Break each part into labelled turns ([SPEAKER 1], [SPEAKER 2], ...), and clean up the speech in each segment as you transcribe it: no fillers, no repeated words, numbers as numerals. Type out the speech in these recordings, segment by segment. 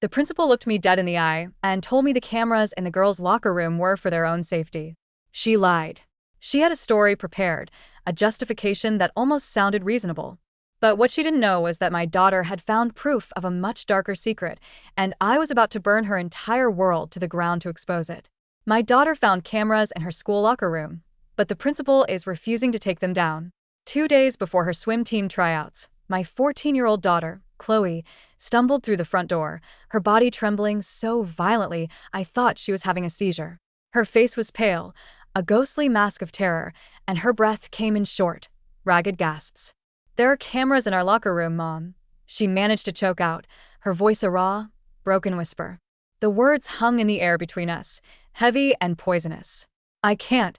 [SPEAKER 1] The principal looked me dead in the eye and told me the cameras in the girls' locker room were for their own safety. She lied. She had a story prepared, a justification that almost sounded reasonable. But what she didn't know was that my daughter had found proof of a much darker secret, and I was about to burn her entire world to the ground to expose it. My daughter found cameras in her school locker room, but the principal is refusing to take them down. 2 days before her swim team tryouts, my 14-year-old daughter, Chloe, stumbled through the front door, her body trembling so violently I thought she was having a seizure. Her face was pale, a ghostly mask of terror, and her breath came in short, ragged gasps. "There are cameras in our locker room, Mom," she managed to choke out, her voice a raw, broken whisper. The words hung in the air between us, heavy and poisonous. I can't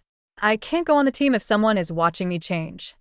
[SPEAKER 1] go on the team if someone is watching me change."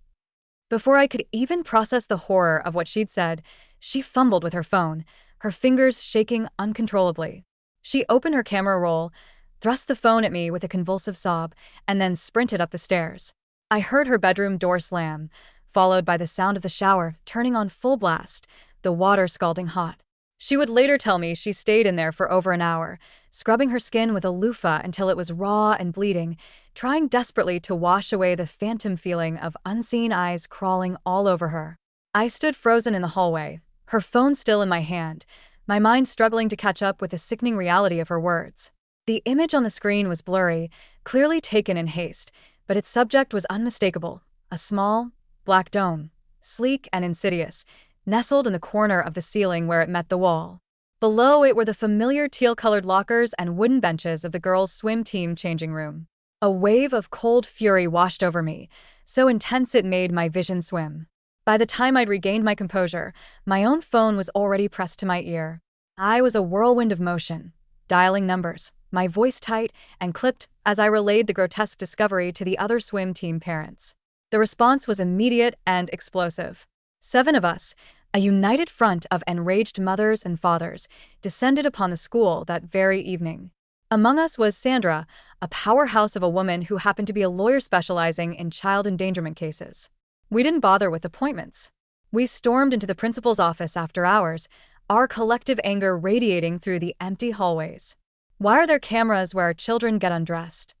[SPEAKER 1] Before I could even process the horror of what she'd said, she fumbled with her phone, her fingers shaking uncontrollably. She opened her camera roll, thrust the phone at me with a convulsive sob, and then sprinted up the stairs. I heard her bedroom door slam, followed by the sound of the shower turning on full blast, the water scalding hot. She would later tell me she stayed in there for over an hour, scrubbing her skin with a loofah until it was raw and bleeding, trying desperately to wash away the phantom feeling of unseen eyes crawling all over her. I stood frozen in the hallway, her phone still in my hand, my mind struggling to catch up with the sickening reality of her words. The image on the screen was blurry, clearly taken in haste, but its subject was unmistakable: a small, black dome, sleek and insidious, nestled in the corner of the ceiling where it met the wall. Below it were the familiar teal-colored lockers and wooden benches of the girls' swim team changing room. A wave of cold fury washed over me, so intense it made my vision swim. By the time I'd regained my composure, my own phone was already pressed to my ear. I was a whirlwind of motion, dialing numbers, my voice tight and clipped as I relayed the grotesque discovery to the other swim team parents. The response was immediate and explosive. 7 of us, a united front of enraged mothers and fathers, descended upon the school that very evening. Among us was Sandra, a powerhouse of a woman who happened to be a lawyer specializing in child endangerment cases. We didn't bother with appointments. We stormed into the principal's office after hours, our collective anger radiating through the empty hallways. "Why are there cameras where our children get undressed?"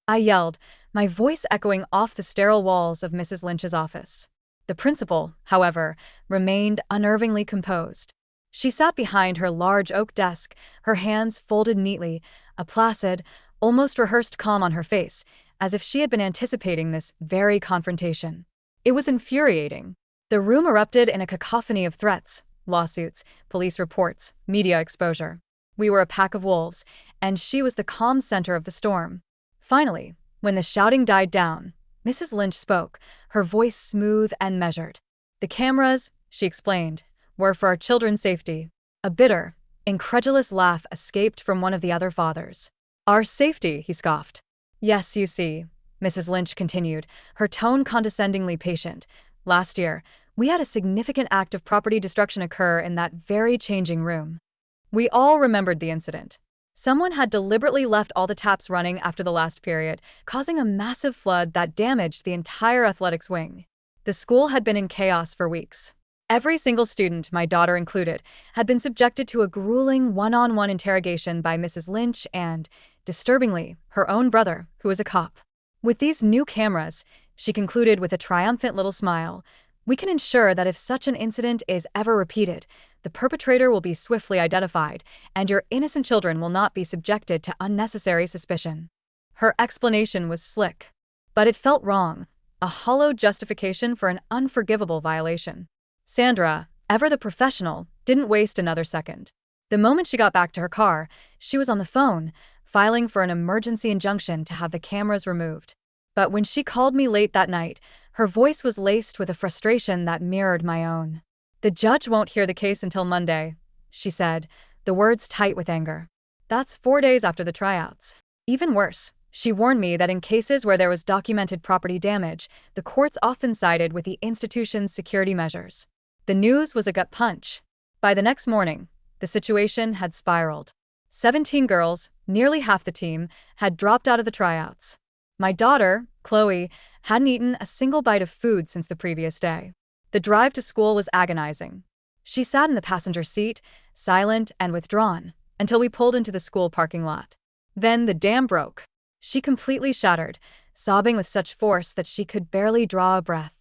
[SPEAKER 1] I yelled, my voice echoing off the sterile walls of Mrs. Lynch's office. The principal, however, remained unnervingly composed. She sat behind her large oak desk, her hands folded neatly, a placid, almost rehearsed calm on her face, as if she had been anticipating this very confrontation. It was infuriating. The room erupted in a cacophony of threats, lawsuits, police reports, media exposure. We were a pack of wolves, and she was the calm center of the storm. Finally, when the shouting died down, Mrs. Lynch spoke, her voice smooth and measured. "The cameras," she explained, "were for our children's safety." A bitter, incredulous laugh escaped from one of the other fathers. "Our safety," he scoffed. "Yes, you see," Mrs. Lynch continued, her tone condescendingly patient. "Last year, we had a significant act of property destruction occur in that very changing room." We all remembered the incident. Someone had deliberately left all the taps running after the last period, causing a massive flood that damaged the entire athletics wing. The school had been in chaos for weeks. Every single student, my daughter included, had been subjected to a grueling one-on-one interrogation by Mrs. Lynch and, disturbingly, her own brother, who was a cop. "With these new cameras," she concluded with a triumphant little smile, "we can ensure that if such an incident is ever repeated, the perpetrator will be swiftly identified, and your innocent children will not be subjected to unnecessary suspicion." Her explanation was slick, but it felt wrong, a hollow justification for an unforgivable violation. Sandra, ever the professional, didn't waste another second. The moment she got back to her car, she was on the phone, filing for an emergency injunction to have the cameras removed. But when she called me late that night, her voice was laced with a frustration that mirrored my own. "The judge won't hear the case until Monday," she said, the words tight with anger. "That's 4 days after the tryouts. Even worse, she warned me that in cases where there was documented property damage, the courts often sided with the institution's security measures." The news was a gut punch. By the next morning, the situation had spiraled. 17 girls, nearly half the team, had dropped out of the tryouts. My daughter, Chloe, hadn't eaten a single bite of food since the previous day. The drive to school was agonizing. She sat in the passenger seat, silent and withdrawn, until we pulled into the school parking lot. Then the dam broke. She completely shattered, sobbing with such force that she could barely draw a breath.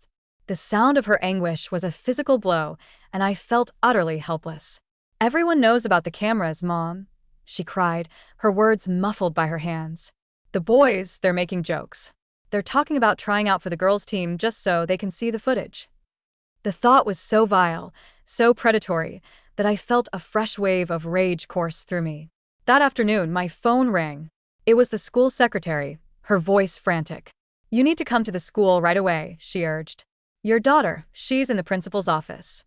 [SPEAKER 1] The sound of her anguish was a physical blow, and I felt utterly helpless. "Everyone knows about the cameras, Mom," she cried, her words muffled by her hands. "The boys, they're making jokes. They're talking about trying out for the girls' team just so they can see the footage." The thought was so vile, so predatory, that I felt a fresh wave of rage course through me. That afternoon, my phone rang. It was the school secretary, her voice frantic. "You need to come to the school right away," she urged. "Your daughter, she's in the principal's office."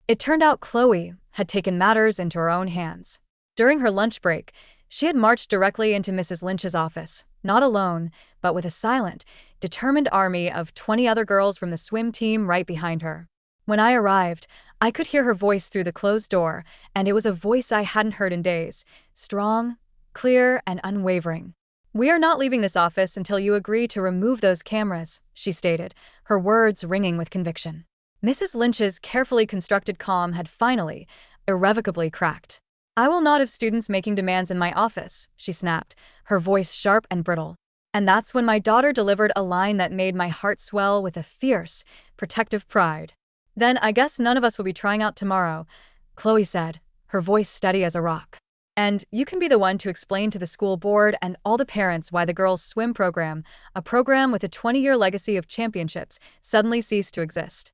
[SPEAKER 1] It turned out Chloe had taken matters into her own hands. During her lunch break, she had marched directly into Mrs. Lynch's office, not alone, but with a silent, determined army of 20 other girls from the swim team right behind her. When I arrived, I could hear her voice through the closed door, and it was a voice I hadn't heard in days, strong, clear, and unwavering. "We are not leaving this office until you agree to remove those cameras," she stated, her words ringing with conviction. Mrs. Lynch's carefully constructed calm had finally, irrevocably cracked. "I will not have students making demands in my office," she snapped, her voice sharp and brittle. And that's when my daughter delivered a line that made my heart swell with a fierce, protective pride. "Then I guess none of us will be trying out tomorrow," Chloe said, her voice steady as a rock. "And you can be the one to explain to the school board and all the parents why the girls' swim program, a program with a 20-year legacy of championships, suddenly ceased to exist."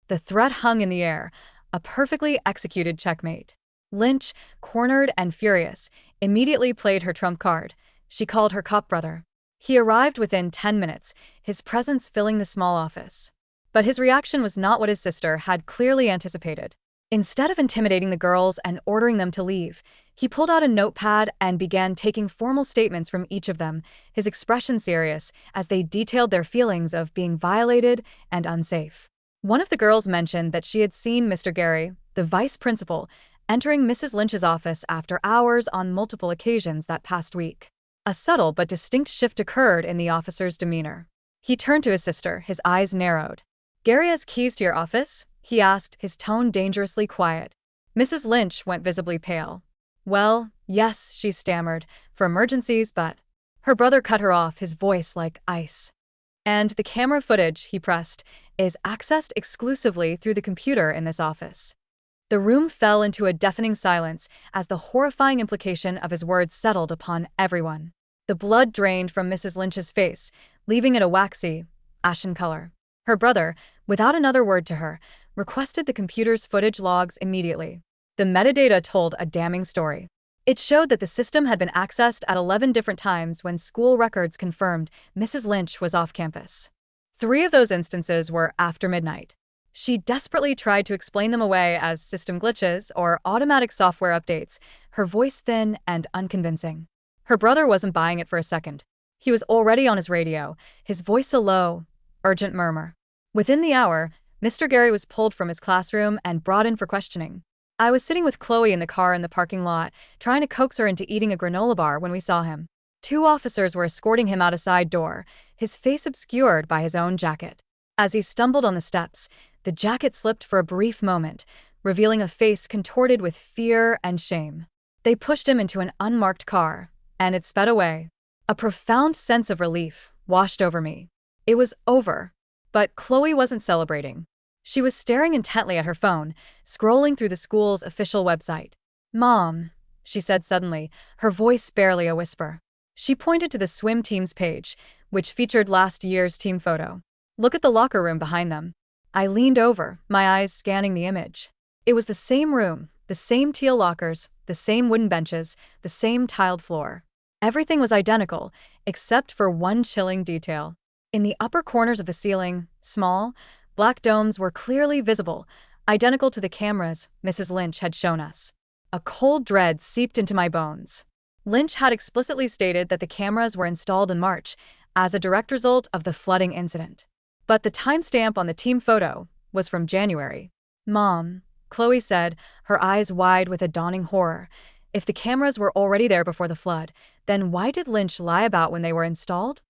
[SPEAKER 1] The threat hung in the air, a perfectly executed checkmate. Lynch, cornered and furious, immediately played her trump card. She called her cop brother. He arrived within 10 minutes, his presence filling the small office. But his reaction was not what his sister had clearly anticipated. Instead of intimidating the girls and ordering them to leave, he pulled out a notepad and began taking formal statements from each of them, his expression serious as they detailed their feelings of being violated and unsafe. One of the girls mentioned that she had seen Mr. Gary, the vice principal, entering Mrs. Lynch's office after hours on multiple occasions that past week. A subtle but distinct shift occurred in the officer's demeanor. He turned to his sister, his eyes narrowed. "Gary has keys to your office?" he asked, his tone dangerously quiet. Mrs. Lynch went visibly pale. "Well, yes," she stammered, "for emergencies, but—" Her brother cut her off, his voice like ice. "And the camera footage," he pressed, "is accessed exclusively through the computer in this office." The room fell into a deafening silence as the horrifying implication of his words settled upon everyone. The blood drained from Mrs. Lynch's face, leaving it a waxy, ashen color. Her brother, without another word to her, requested the computer's footage logs immediately. The metadata told a damning story. It showed that the system had been accessed at 11 different times when school records confirmed Mrs. Lynch was off campus. 3 of those instances were after midnight. She desperately tried to explain them away as system glitches or automatic software updates, her voice thin and unconvincing. Her brother wasn't buying it for a second. He was already on his radio, his voice a low, urgent murmur. Within the hour, Mr. Gary was pulled from his classroom and brought in for questioning. I was sitting with Chloe in the car in the parking lot, trying to coax her into eating a granola bar when we saw him. 2 officers were escorting him out a side door, his face obscured by his own jacket. As he stumbled on the steps, the jacket slipped for a brief moment, revealing a face contorted with fear and shame. They pushed him into an unmarked car, and it sped away. A profound sense of relief washed over me. It was over. But Chloe wasn't celebrating. She was staring intently at her phone, scrolling through the school's official website. "Mom," she said suddenly, her voice barely a whisper. She pointed to the swim team's page, which featured last year's team photo. "Look at the locker room behind them." I leaned over, my eyes scanning the image. It was the same room, the same teal lockers, the same wooden benches, the same tiled floor. Everything was identical, except for one chilling detail. In the upper corners of the ceiling, small, black domes were clearly visible, identical to the cameras Mrs. Lynch had shown us. A cold dread seeped into my bones. Lynch had explicitly stated that the cameras were installed in March, as a direct result of the flooding incident. But the timestamp on the team photo was from January. "Mom," Chloe said, her eyes wide with a dawning horror, "if the cameras were already there before the flood, then why did Lynch lie about when they were installed?"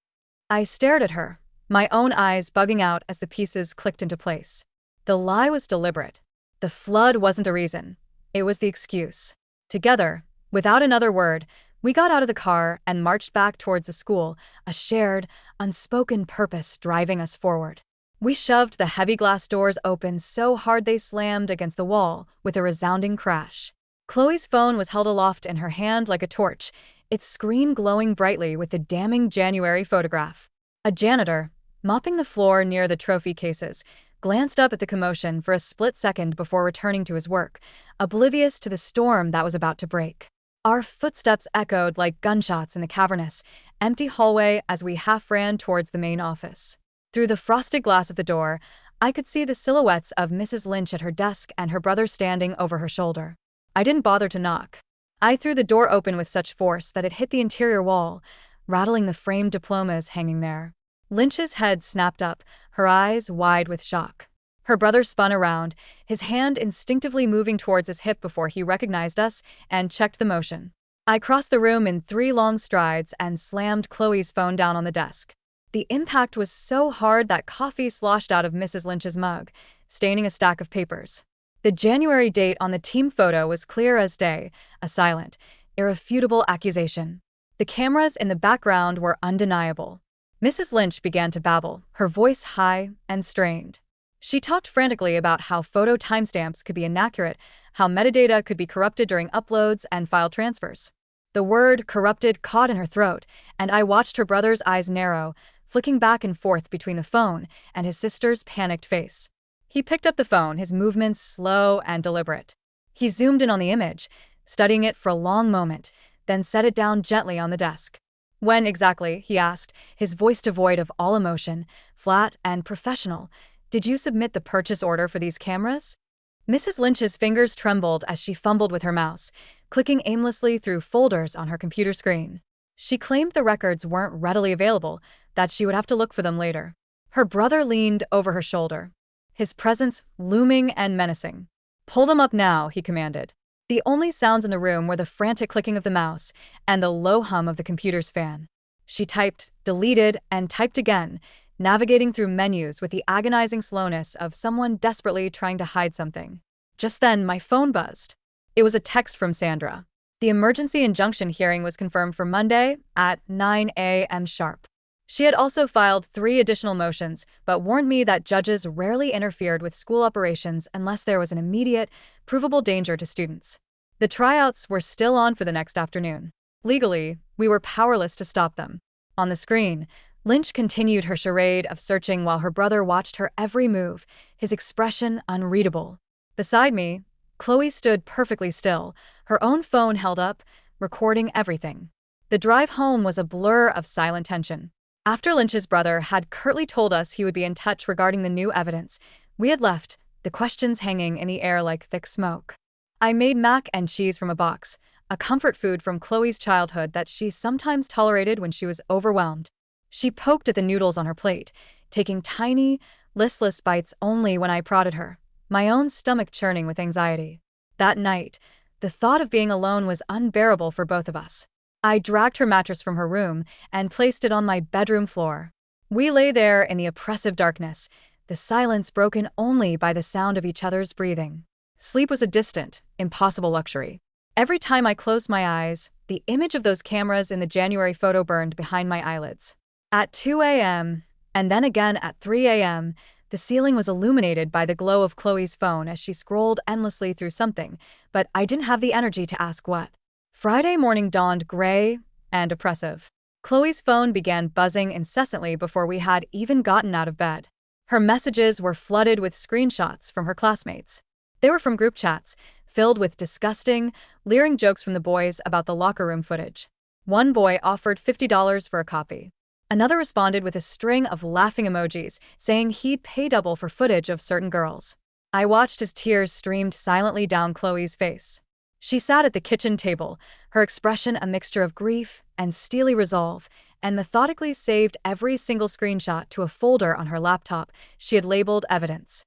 [SPEAKER 1] I stared at her, my own eyes bugging out as the pieces clicked into place. The lie was deliberate. The flood wasn't a reason. It was the excuse. Together, without another word, we got out of the car and marched back towards the school, a shared, unspoken purpose driving us forward. We shoved the heavy glass doors open so hard they slammed against the wall with a resounding crash. Chloe's phone was held aloft in her hand like a torch, its screen glowing brightly with the damning January photograph. A janitor, mopping the floor near the trophy cases, glanced up at the commotion for a split second before returning to his work, oblivious to the storm that was about to break. Our footsteps echoed like gunshots in the cavernous, empty hallway as we half ran towards the main office. Through the frosted glass of the door, I could see the silhouettes of Mrs. Lynch at her desk and her brother standing over her shoulder. I didn't bother to knock. I threw the door open with such force that it hit the interior wall, rattling the framed diplomas hanging there. Lynch's head snapped up, her eyes wide with shock. Her brother spun around, his hand instinctively moving towards his hip before he recognized us and checked the motion. I crossed the room in 3 long strides and slammed Chloe's phone down on the desk. The impact was so hard that coffee sloshed out of Mrs. Lynch's mug, staining a stack of papers. The January date on the team photo was clear as day, a silent, irrefutable accusation. The cameras in the background were undeniable. Mrs. Lynch began to babble, her voice high and strained. She talked frantically about how photo timestamps could be inaccurate, how metadata could be corrupted during uploads and file transfers. The word corrupted caught in her throat, and I watched her brother's eyes narrow, flicking back and forth between the phone and his sister's panicked face. He picked up the phone, his movements slow and deliberate. He zoomed in on the image, studying it for a long moment, then set it down gently on the desk. "When exactly," he asked, his voice devoid of all emotion, flat and professional, "did you submit the purchase order for these cameras?" Mrs. Lynch's fingers trembled as she fumbled with her mouse, clicking aimlessly through folders on her computer screen. She claimed the records weren't readily available, that she would have to look for them later. Her brother leaned over her shoulder, his presence looming and menacing. "Pull them up now," he commanded. The only sounds in the room were the frantic clicking of the mouse and the low hum of the computer's fan. She typed, deleted, and typed again, navigating through menus with the agonizing slowness of someone desperately trying to hide something. Just then, my phone buzzed. It was a text from Sandra. The emergency injunction hearing was confirmed for Monday at 9 a.m. sharp. She had also filed 3 additional motions, but warned me that judges rarely interfered with school operations unless there was an immediate, provable danger to students. The tryouts were still on for the next afternoon. Legally, we were powerless to stop them. On the screen, Lynch continued her charade of searching while her brother watched her every move, his expression unreadable. Beside me, Chloe stood perfectly still, her own phone held up, recording everything. The drive home was a blur of silent tension. After Lynch's brother had curtly told us he would be in touch regarding the new evidence, we had left, the questions hanging in the air like thick smoke. I made mac and cheese from a box, a comfort food from Chloe's childhood that she sometimes tolerated when she was overwhelmed. She poked at the noodles on her plate, taking tiny, listless bites only when I prodded her, my own stomach churning with anxiety. That night, the thought of being alone was unbearable for both of us. I dragged her mattress from her room and placed it on my bedroom floor. We lay there in the oppressive darkness, the silence broken only by the sound of each other's breathing. Sleep was a distant, impossible luxury. Every time I closed my eyes, the image of those cameras in the January photo burned behind my eyelids. At 2 a.m., and then again at 3 a.m., the ceiling was illuminated by the glow of Chloe's phone as she scrolled endlessly through something, but I didn't have the energy to ask what. Friday morning dawned gray and oppressive. Chloe's phone began buzzing incessantly before we had even gotten out of bed. Her messages were flooded with screenshots from her classmates. They were from group chats, filled with disgusting, leering jokes from the boys about the locker room footage. One boy offered $50 for a copy. Another responded with a string of laughing emojis, saying he'd pay double for footage of certain girls. I watched as tears streamed silently down Chloe's face. She sat at the kitchen table, her expression a mixture of grief and steely resolve, and methodically saved every single screenshot to a folder on her laptop she had labeled evidence.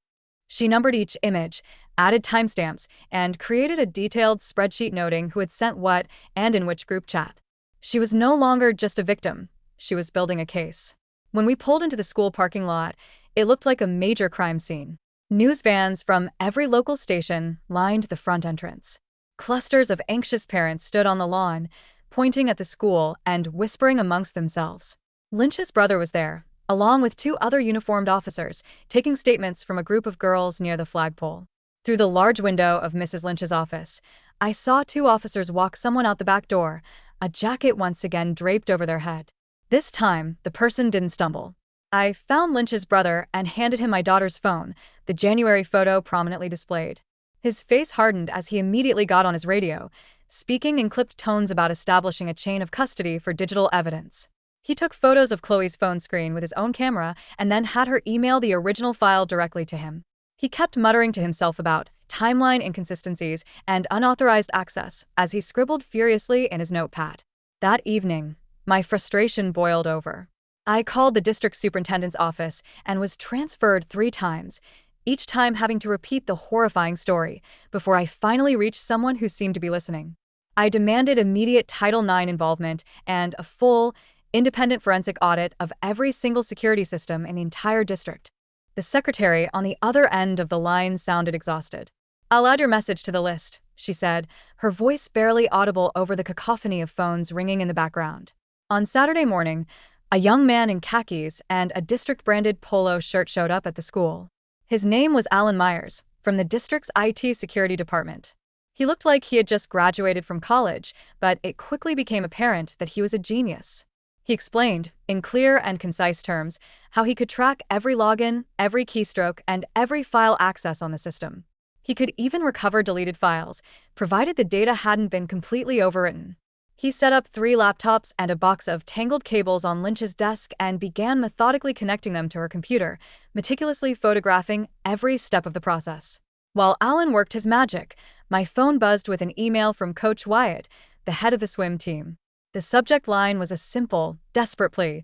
[SPEAKER 1] She numbered each image, added timestamps, and created a detailed spreadsheet noting who had sent what and in which group chat. She was no longer just a victim. She was building a case. When we pulled into the school parking lot, it looked like a major crime scene. News vans from every local station lined the front entrance. Clusters of anxious parents stood on the lawn, pointing at the school and whispering amongst themselves. Lynch's brother was there, along with two other uniformed officers, taking statements from a group of girls near the flagpole. Through the large window of Mrs. Lynch's office, I saw two officers walk someone out the back door, a jacket once again draped over their head. This time, the person didn't stumble. I found Lynch's brother and handed him my daughter's phone, the January photo prominently displayed. His face hardened as he immediately got on his radio, speaking in clipped tones about establishing a chain of custody for digital evidence. He took photos of Chloe's phone screen with his own camera and then had her email the original file directly to him. He kept muttering to himself about timeline inconsistencies and unauthorized access as he scribbled furiously in his notepad. That evening, my frustration boiled over. I called the district superintendent's office and was transferred 3 times, each time having to repeat the horrifying story before I finally reached someone who seemed to be listening. I demanded immediate Title IX involvement and a full, independent forensic audit of every single security system in the entire district. The secretary on the other end of the line sounded exhausted. "I'll add your message to the list," she said, her voice barely audible over the cacophony of phones ringing in the background. On Saturday morning, a young man in khakis and a district-branded polo shirt showed up at the school. His name was Alan Myers, from the district's IT security department. He looked like he had just graduated from college, but it quickly became apparent that he was a genius. He explained, in clear and concise terms, how he could track every login, every keystroke, and every file access on the system. He could even recover deleted files, provided the data hadn't been completely overwritten. He set up 3 laptops and a box of tangled cables on Lynch's desk and began methodically connecting them to her computer, meticulously photographing every step of the process. While Alan worked his magic, my phone buzzed with an email from Coach Wyatt, the head of the swim team. The subject line was a simple, desperate plea.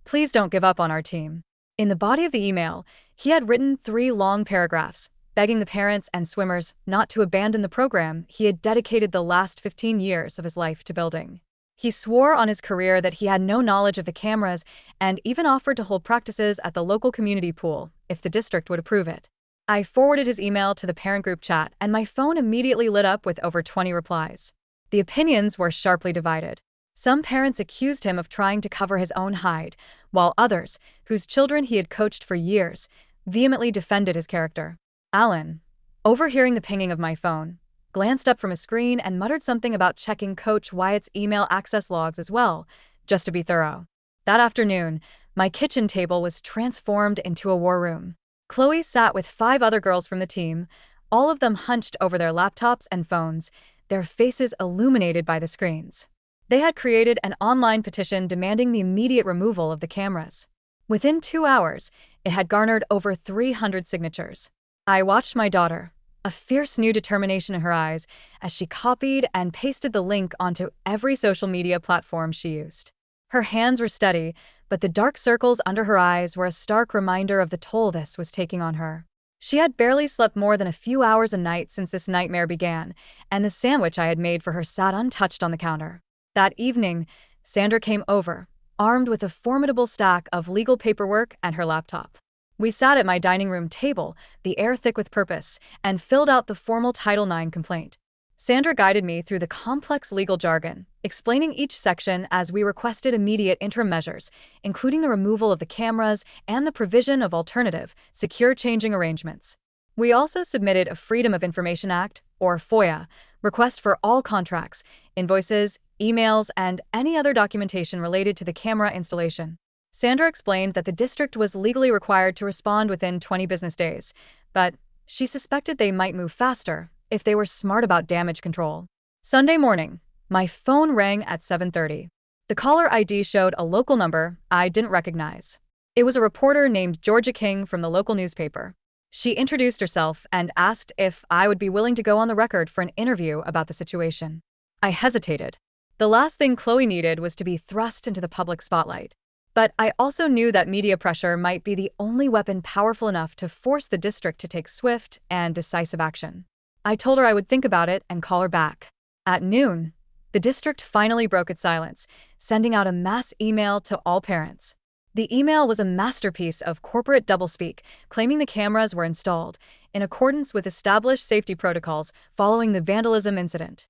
[SPEAKER 1] "Please don't give up on our team." In the body of the email, he had written 3 long paragraphs, begging the parents and swimmers not to abandon the program he had dedicated the last 15 years of his life to building. He swore on his career that he had no knowledge of the cameras and even offered to hold practices at the local community pool if the district would approve it. I forwarded his email to the parent group chat and my phone immediately lit up with over 20 replies. The opinions were sharply divided. Some parents accused him of trying to cover his own hide, while others, whose children he had coached for years, vehemently defended his character. Alan, overhearing the pinging of my phone, glanced up from his screen and muttered something about checking Coach Wyatt's email access logs as well, just to be thorough. That afternoon, my kitchen table was transformed into a war room. Chloe sat with 5 other girls from the team, all of them hunched over their laptops and phones, their faces illuminated by the screens. They had created an online petition demanding the immediate removal of the cameras. Within 2 hours, it had garnered over 300 signatures. I watched my daughter, a fierce new determination in her eyes, as she copied and pasted the link onto every social media platform she used. Her hands were steady, but the dark circles under her eyes were a stark reminder of the toll this was taking on her. She had barely slept more than a few hours a night since this nightmare began, and the sandwich I had made for her sat untouched on the counter. That evening, Sandra came over, armed with a formidable stack of legal paperwork and her laptop. We sat at my dining room table, the air thick with purpose, and filled out the formal Title IX complaint. Sandra guided me through the complex legal jargon, explaining each section as we requested immediate interim measures, including the removal of the cameras and the provision of alternative, secure changing arrangements. We also submitted a Freedom of Information Act, or FOIA, request for all contracts, invoices, emails, and any other documentation related to the camera installation. Sandra explained that the district was legally required to respond within 20 business days, but she suspected they might move faster if they were smart about damage control. Sunday morning, my phone rang at 7:30. The caller ID showed a local number I didn't recognize. It was a reporter named Georgia King from the local newspaper. She introduced herself and asked if I would be willing to go on the record for an interview about the situation. I hesitated. The last thing Chloe needed was to be thrust into the public spotlight. But I also knew that media pressure might be the only weapon powerful enough to force the district to take swift and decisive action. I told her I would think about it and call her back. At noon, the district finally broke its silence, sending out a mass email to all parents. The email was a masterpiece of corporate doublespeak, claiming the cameras were installed in accordance with established safety protocols following the vandalism incident.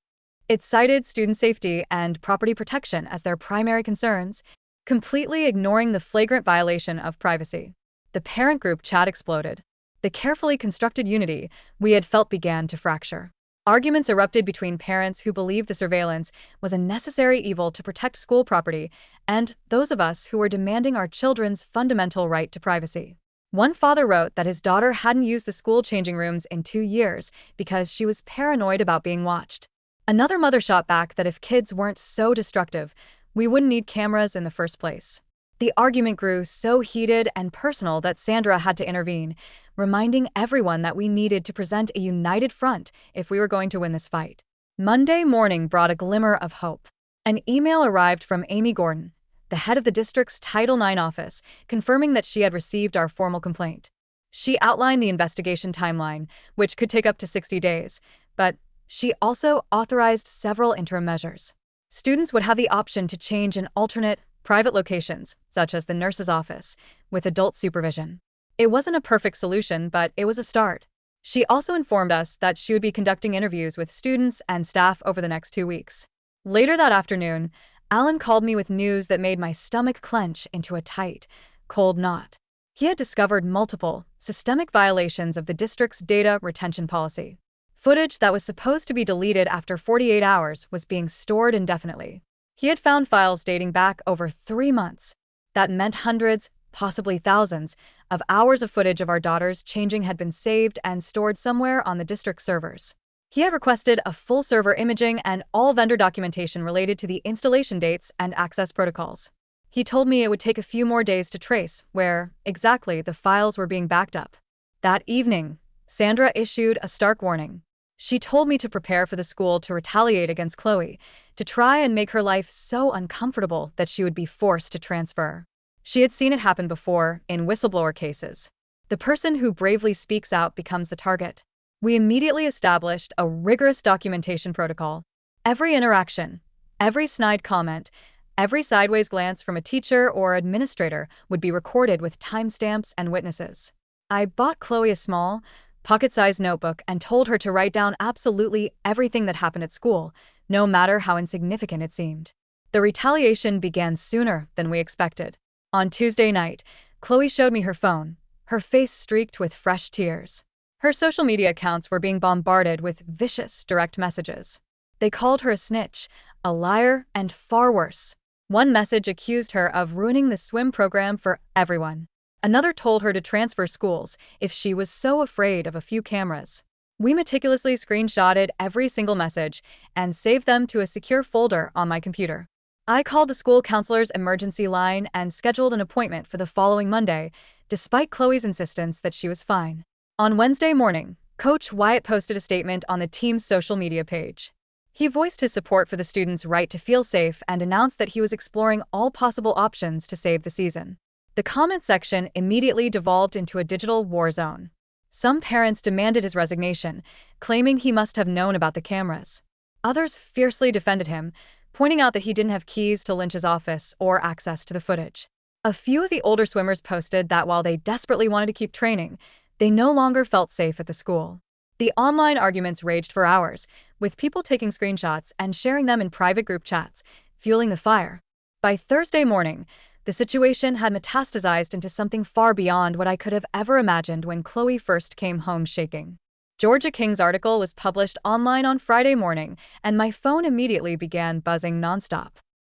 [SPEAKER 1] It cited student safety and property protection as their primary concerns, completely ignoring the flagrant violation of privacy. The parent group chat exploded. The carefully constructed unity we had felt began to fracture. Arguments erupted between parents who believed the surveillance was a necessary evil to protect school property and those of us who were demanding our children's fundamental right to privacy. One father wrote that his daughter hadn't used the school changing rooms in 2 years because she was paranoid about being watched. Another mother shot back that if kids weren't so destructive, we wouldn't need cameras in the first place. The argument grew so heated and personal that Sandra had to intervene, reminding everyone that we needed to present a united front if we were going to win this fight. Monday morning brought a glimmer of hope. An email arrived from Amy Gordon, the head of the district's Title IX office, confirming that she had received our formal complaint. She outlined the investigation timeline, which could take up to 60 days, but she also authorized several interim measures. Students would have the option to change in alternate, private locations, such as the nurse's office, with adult supervision. It wasn't a perfect solution, but it was a start. She also informed us that she would be conducting interviews with students and staff over the next 2 weeks. Later that afternoon, Alan called me with news that made my stomach clench into a tight, cold knot. He had discovered multiple, systemic violations of the district's data retention policy. Footage that was supposed to be deleted after 48 hours was being stored indefinitely. He had found files dating back over 3 months. That meant hundreds, possibly thousands, of hours of footage of our daughters changing had been saved and stored somewhere on the district servers. He had requested a full server imaging and all vendor documentation related to the installation dates and access protocols. He told me it would take a few more days to trace where, exactly, the files were being backed up. That evening, Sandra issued a stark warning. She told me to prepare for the school to retaliate against Chloe, to try and make her life so uncomfortable that she would be forced to transfer. She had seen it happen before, in whistleblower cases. The person who bravely speaks out becomes the target. We immediately established a rigorous documentation protocol. Every interaction, every snide comment, every sideways glance from a teacher or administrator would be recorded with timestamps and witnesses. I bought Chloe a small, pocket-sized notebook and told her to write down absolutely everything that happened at school, no matter how insignificant it seemed. The retaliation began sooner than we expected. On Tuesday night, Chloe showed me her phone, her face streaked with fresh tears. Her social media accounts were being bombarded with vicious direct messages. They called her a snitch, a liar, and far worse. One message accused her of ruining the swim program for everyone. Another told her to transfer schools if she was so afraid of a few cameras. We meticulously screenshotted every single message and saved them to a secure folder on my computer. I called the school counselor's emergency line and scheduled an appointment for the following Monday, despite Chloe's insistence that she was fine. On Wednesday morning, Coach Wyatt posted a statement on the team's social media page. He voiced his support for the students' right to feel safe and announced that he was exploring all possible options to save the season. The comment section immediately devolved into a digital war zone. Some parents demanded his resignation, claiming he must have known about the cameras. Others fiercely defended him, pointing out that he didn't have keys to Lynch's office or access to the footage. A few of the older swimmers posted that while they desperately wanted to keep training, they no longer felt safe at the school. The online arguments raged for hours, with people taking screenshots and sharing them in private group chats, fueling the fire. By Thursday morning, the situation had metastasized into something far beyond what I could have ever imagined when Chloe first came home shaking. Georgia King's article was published online on Friday morning, and my phone immediately began buzzing nonstop.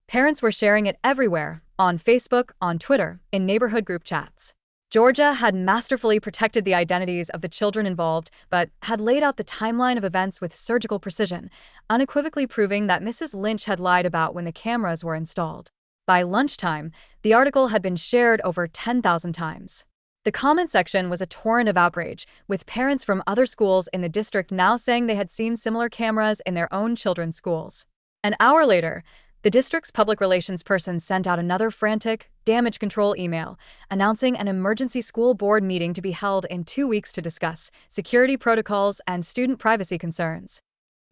[SPEAKER 1] Parents were sharing it everywhere, on Facebook, on Twitter, in neighborhood group chats. Georgia had masterfully protected the identities of the children involved, but had laid out the timeline of events with surgical precision, unequivocally proving that Mrs. Lynch had lied about when the cameras were installed. By lunchtime, the article had been shared over 10,000 times. The comment section was a torrent of outrage, with parents from other schools in the district now saying they had seen similar cameras in their own children's schools. An hour later, the district's public relations person sent out another frantic, damage control email, announcing an emergency school board meeting to be held in 2 weeks to discuss security protocols and student privacy concerns.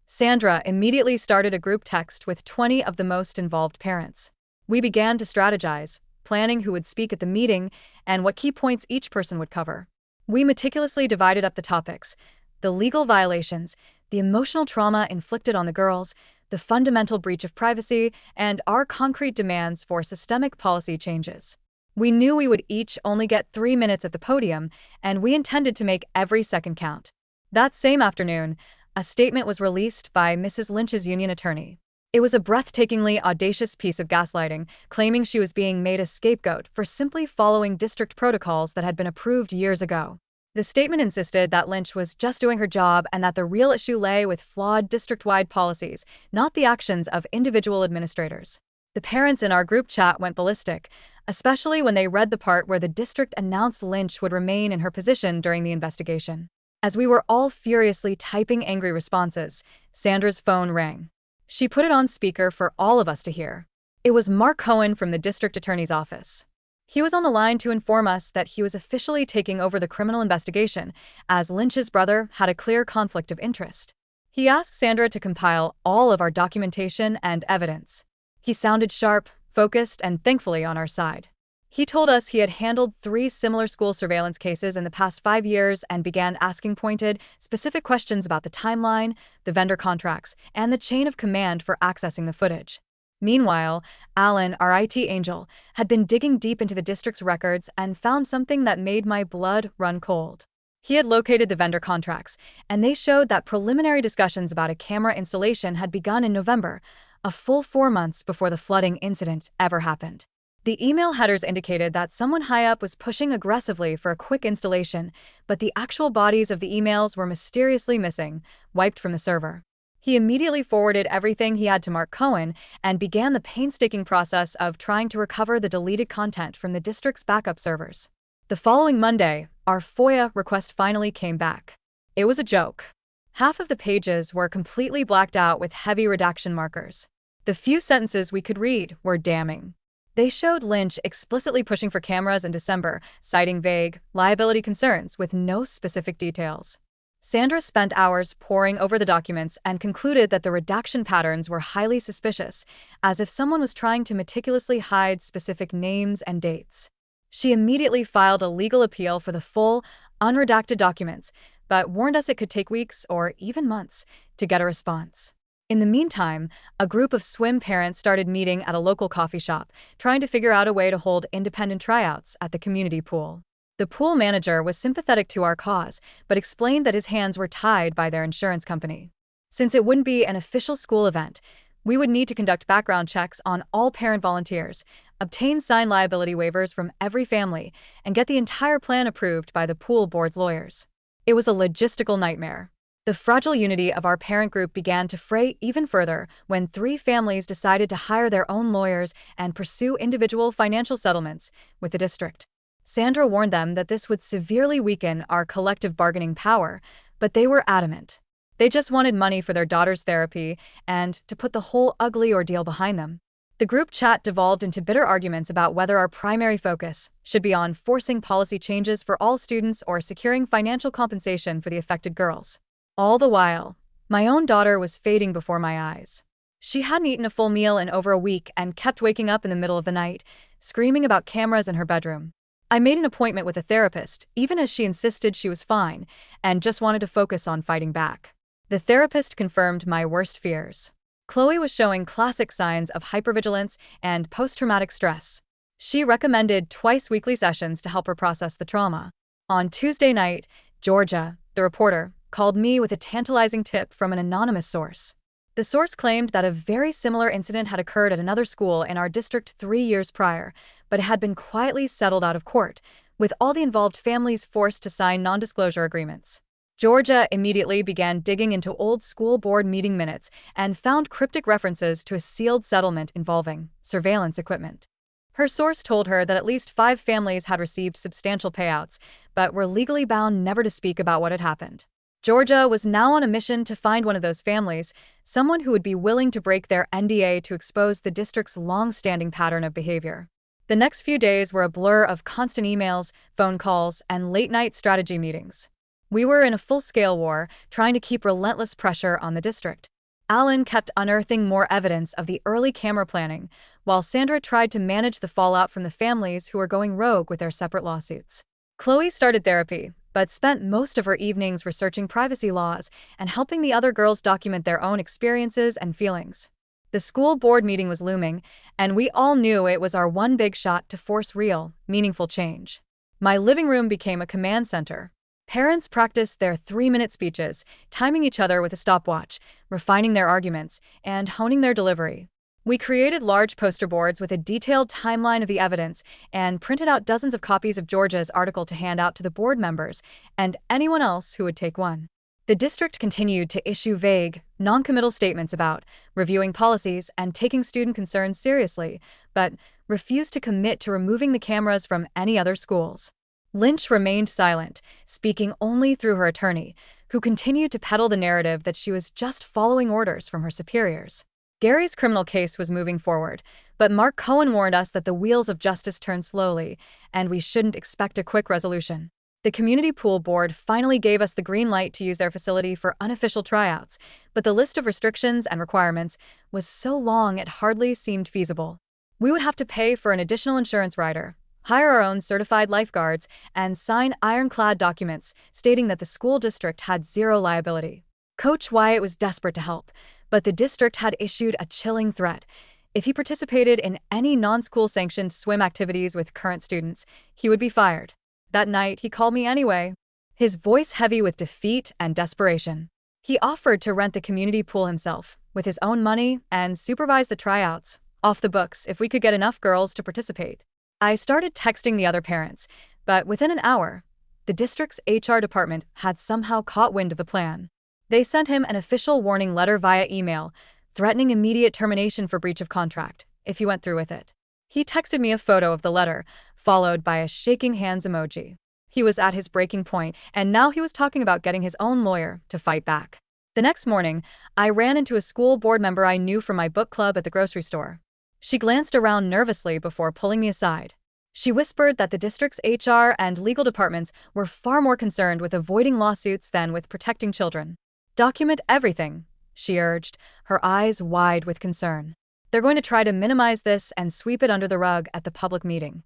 [SPEAKER 1] Sandra immediately started a group text with 20 of the most involved parents. We began to strategize, planning who would speak at the meeting and what key points each person would cover. We meticulously divided up the topics: the legal violations, the emotional trauma inflicted on the girls, the fundamental breach of privacy, and our concrete demands for systemic policy changes. We knew we would each only get 3 minutes at the podium, and we intended to make every second count. That same afternoon, a statement was released by Mrs. Lynch's union attorney. It was a breathtakingly audacious piece of gaslighting, claiming she was being made a scapegoat for simply following district protocols that had been approved years ago. The statement insisted that Lynch was just doing her job and that the real issue lay with flawed district-wide policies, not the actions of individual administrators. The parents in our group chat went ballistic, especially when they read the part where the district announced Lynch would remain in her position during the investigation. As we were all furiously typing angry responses, Sandra's phone rang. She put it on speaker for all of us to hear. It was Mark Cohen from the district attorney's office. He was on the line to inform us that he was officially taking over the criminal investigation, as Lynch's brother had a clear conflict of interest. He asked Sandra to compile all of our documentation and evidence. He sounded sharp, focused, and thankfully on our side. He told us he had handled 3 similar school surveillance cases in the past 5 years and began asking pointed, specific questions about the timeline, the vendor contracts, and the chain of command for accessing the footage. Meanwhile, Alan, our IT angel, had been digging deep into the district's records and found something that made my blood run cold. He had located the vendor contracts, and they showed that preliminary discussions about a camera installation had begun in November, a full 4 months before the flooding incident ever happened. The email headers indicated that someone high up was pushing aggressively for a quick installation, but the actual bodies of the emails were mysteriously missing, wiped from the server. He immediately forwarded everything he had to Mark Cohen and began the painstaking process of trying to recover the deleted content from the district's backup servers. The following Monday, our FOIA request finally came back. It was a joke. Half of the pages were completely blacked out with heavy redaction markers. The few sentences we could read were damning. They showed Lynch explicitly pushing for cameras in December, citing vague liability concerns with no specific details. Sandra spent hours poring over the documents and concluded that the redaction patterns were highly suspicious, as if someone was trying to meticulously hide specific names and dates. She immediately filed a legal appeal for the full, unredacted documents, but warned us it could take weeks or even months to get a response. In the meantime, a group of swim parents started meeting at a local coffee shop, trying to figure out a way to hold independent tryouts at the community pool. The pool manager was sympathetic to our cause, but explained that his hands were tied by their insurance company. Since it wouldn't be an official school event, we would need to conduct background checks on all parent volunteers, obtain signed liability waivers from every family, and get the entire plan approved by the pool board's lawyers. It was a logistical nightmare. The fragile unity of our parent group began to fray even further when 3 families decided to hire their own lawyers and pursue individual financial settlements with the district. Sandra warned them that this would severely weaken our collective bargaining power, but they were adamant. They just wanted money for their daughter's therapy and to put the whole ugly ordeal behind them. The group chat devolved into bitter arguments about whether our primary focus should be on forcing policy changes for all students or securing financial compensation for the affected girls. All the while, my own daughter was fading before my eyes. She hadn't eaten a full meal in over a week and kept waking up in the middle of the night, screaming about cameras in her bedroom. I made an appointment with a therapist, even as she insisted she was fine and just wanted to focus on fighting back. The therapist confirmed my worst fears. Chloe was showing classic signs of hypervigilance and post-traumatic stress. She recommended twice-weekly sessions to help her process the trauma. On Tuesday night, Georgia, the reporter, called me with a tantalizing tip from an anonymous source. The source claimed that a very similar incident had occurred at another school in our district 3 years prior, but it had been quietly settled out of court, with all the involved families forced to sign non-disclosure agreements. Georgia immediately began digging into old school board meeting minutes and found cryptic references to a sealed settlement involving surveillance equipment. Her source told her that at least 5 families had received substantial payouts, but were legally bound never to speak about what had happened. Georgia was now on a mission to find one of those families, someone who would be willing to break their NDA to expose the district's long-standing pattern of behavior. The next few days were a blur of constant emails, phone calls, and late-night strategy meetings. We were in a full-scale war, trying to keep relentless pressure on the district. Alan kept unearthing more evidence of the early camera planning, while Sandra tried to manage the fallout from the families who were going rogue with their separate lawsuits. Chloe started therapy, but spent most of her evenings researching privacy laws and helping the other girls document their own experiences and feelings. The school board meeting was looming, and we all knew it was our one big shot to force real, meaningful change. My living room became a command center. Parents practiced their 3-minute speeches, timing each other with a stopwatch, refining their arguments, and honing their delivery. We created large poster boards with a detailed timeline of the evidence and printed out dozens of copies of Georgia's article to hand out to the board members and anyone else who would take one. The district continued to issue vague, non-committal statements about reviewing policies and taking student concerns seriously, but refused to commit to removing the cameras from any other schools. Lynch remained silent, speaking only through her attorney, who continued to peddle the narrative that she was just following orders from her superiors. Gary's criminal case was moving forward, but Mark Cohen warned us that the wheels of justice turn slowly, and we shouldn't expect a quick resolution. The community pool board finally gave us the green light to use their facility for unofficial tryouts, but the list of restrictions and requirements was so long it hardly seemed feasible. We would have to pay for an additional insurance rider, hire our own certified lifeguards, and sign ironclad documents stating that the school district had zero liability. Coach Wyatt was desperate to help, but the district had issued a chilling threat. If he participated in any non-school sanctioned swim activities with current students, he would be fired. That night, he called me anyway, his voice heavy with defeat and desperation. He offered to rent the community pool himself, with his own money, and supervise the tryouts, off the books, if we could get enough girls to participate. I started texting the other parents, but within an hour, the district's HR department had somehow caught wind of the plan. They sent him an official warning letter via email, threatening immediate termination for breach of contract, if he went through with it. He texted me a photo of the letter, followed by a shaking hands emoji. He was at his breaking point, and now he was talking about getting his own lawyer to fight back. The next morning, I ran into a school board member I knew from my book club at the grocery store. She glanced around nervously before pulling me aside. She whispered that the district's HR and legal departments were far more concerned with avoiding lawsuits than with protecting children. Document everything, she urged, her eyes wide with concern. They're going to try to minimize this and sweep it under the rug at the public meeting.